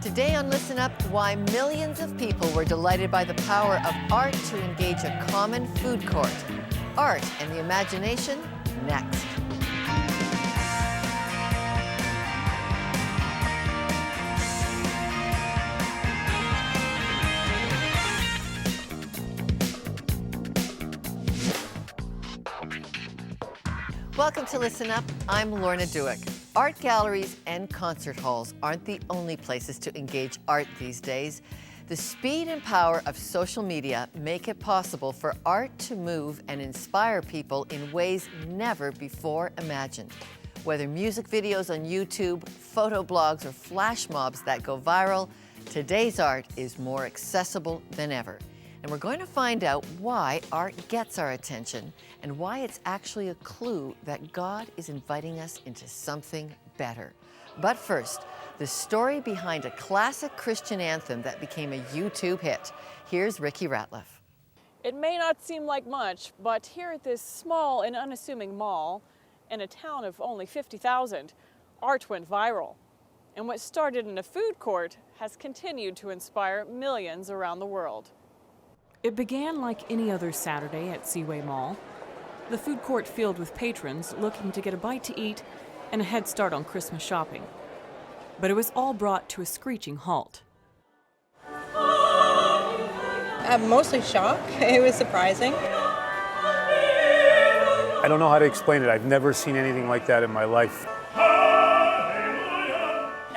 Today on Listen Up, why millions of people were delighted by the power of art to engage a common food court. Art and the imagination, next. Welcome to Listen Up. I'm Lorna Dueck. Art galleries and concert halls aren't the only places to engage art these days. The speed and power of social media make it possible for art to move and inspire people in ways never before imagined. Whether music videos on YouTube, photo blogs, or flash mobs that go viral, today's art is more accessible than ever. And we're going to find out why art gets our attention and why it's actually a clue that God is inviting us into something better. But first, the story behind a classic Christian anthem that became a YouTube hit. Here's Ricky Ratliff. It may not seem like much, but here at this small and unassuming mall, in a town of only 50,000, art went viral. And what started in a food court has continued to inspire millions around the world. It began like any other Saturday at Seaway Mall. The food court filled with patrons looking to get a bite to eat and a head start on Christmas shopping. But it was all brought to a screeching halt. Mostly shock. It was surprising. I don't know how to explain it. I've never seen anything like that in my life.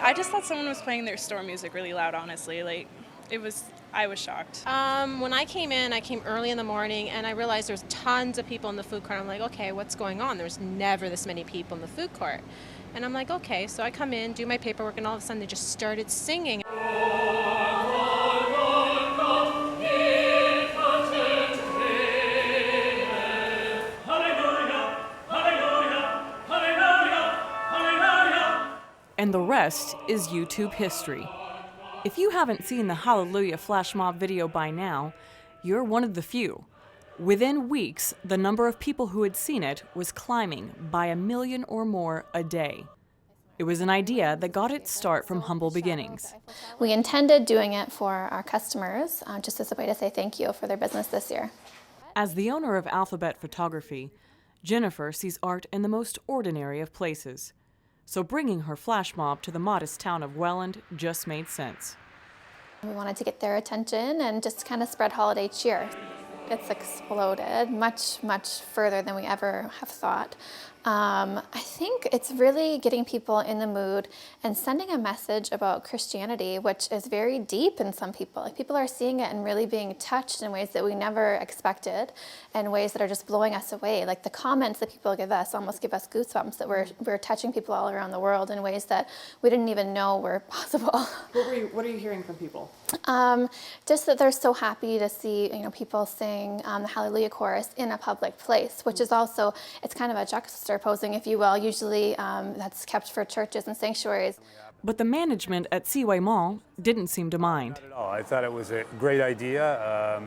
I just thought someone was playing their store music really loud, honestly. I was shocked. When I came early in the morning, and I realized there's tons of people in the food court. I'm like, okay, what's going on? There's never this many people in the food court. And I'm like, okay, so I come in, do my paperwork, and all of a sudden they just started singing. And the rest is YouTube history. If you haven't seen the Hallelujah flash mob video by now, you're one of the few. Within weeks, the number of people who had seen it was climbing by 1 million or more a day. It was an idea that got its start from humble beginnings. We intended doing it for our customers, just as a way to say thank you for their business this year. As the owner of Alphabet Photography, Jennifer sees art in the most ordinary of places. So bringing her flash mob to the modest town of Welland just made sense. We wanted to get their attention and just kind of spread holiday cheer. It's exploded much, much further than we ever have thought. I think it's really getting people in the mood and sending a message about Christianity, which is very deep in some people. Like, people are seeing it and really being touched in ways that we never expected, and ways that are just blowing us away. Like, the comments that people give us almost give us goosebumps, that we're touching people all around the world in ways that we didn't even know were possible. What are you hearing from people? Just that they're so happy to see, people sing the Hallelujah chorus in a public place, which is also, it's kind of a juxtaposing, if you will. Usually that's kept for churches and sanctuaries. But the management at Seaway Mall didn't seem to mind. Not at all. I thought it was a great idea.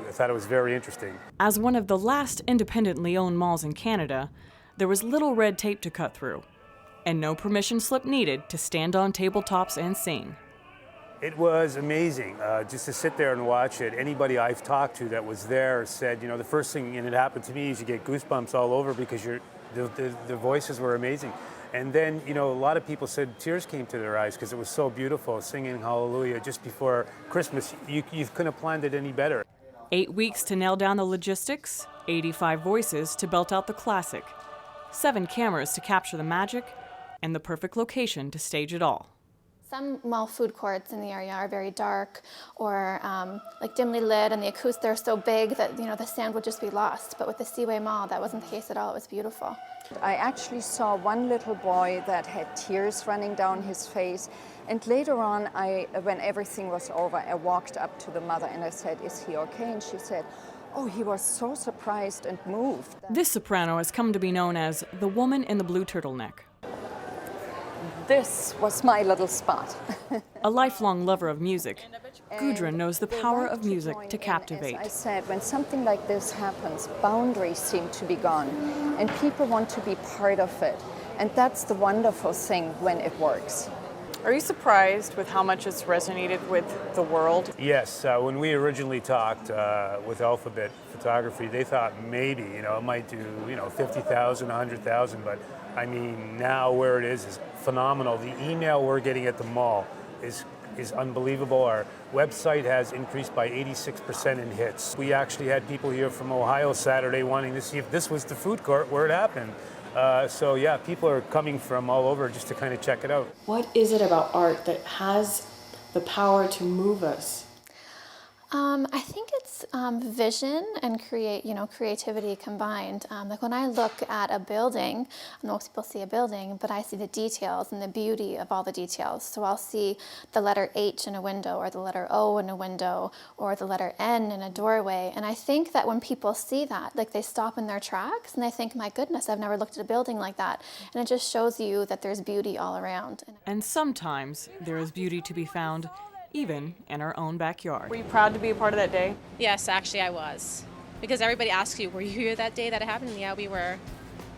I thought it was very interesting. As one of the last independently owned malls in Canada, there was little red tape to cut through, and no permission slip needed to stand on tabletops and sing. It was amazing just to sit there and watch it. Anybody I've talked to that was there said, the first thing, and it happened to me, is you get goosebumps all over because the voices were amazing. And then, a lot of people said tears came to their eyes because it was so beautiful, singing Hallelujah just before Christmas. You couldn't have planned it any better. 8 weeks to nail down the logistics, 85 voices to belt out the classic, 7 cameras to capture the magic, and the perfect location to stage it all. Some mall food courts in the area are very dark or dimly lit, and the acoustics, they're so big that the sound would just be lost. But with the Seaway Mall, that wasn't the case at all. It was beautiful. I actually saw one little boy that had tears running down his face. And later on, when everything was over, I walked up to the mother and I said, "Is he okay?" And she said, "Oh, he was so surprised and moved." This soprano has come to be known as the woman in the blue turtleneck. This was my little spot. A lifelong lover of music, Gudrun knows the power of music to captivate. As I said, when something like this happens, boundaries seem to be gone, and people want to be part of it. And that's the wonderful thing when it works. Are you surprised with how much it's resonated with the world? Yes, when we originally talked with Alphabet Photography, they thought maybe, it might do, 50,000, 100,000, but I mean, now where it is phenomenal. The email we're getting at the mall is unbelievable. Our website has increased by 86% in hits. We actually had people here from Ohio Saturday wanting to see if this was the food court where it happened. So yeah, people are coming from all over just to kind of check it out. What is it about art that has the power to move us? I think it's vision and creativity combined. Like when I look at a building, most people see a building, but I see the details and the beauty of all the details. So I'll see the letter H in a window, or the letter O in a window, or the letter N in a doorway. And I think that when people see that, like they stop in their tracks and they think, my goodness, I've never looked at a building like that. And it just shows you that there's beauty all around. And sometimes there is beauty to be found even in our own backyard. Were you proud to be a part of that day? Yes, actually I was. Because everybody asks you, were you here that day that it happened? Yeah, we were.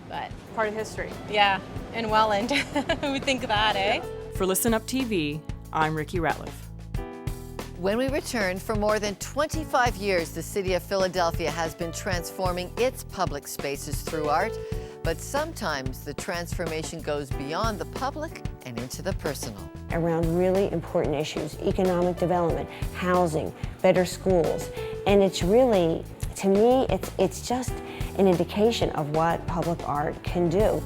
But Part of history. yeah, in Welland. Who would think of that, eh? For Listen Up TV, I'm Ricky Ratliff. When we return, for more than 25 years, the city of Philadelphia has been transforming its public spaces through art. But sometimes the transformation goes beyond the public and into the personal. Around really important issues, economic development, housing, better schools. And it's really, to me, it's just an indication of what public art can do.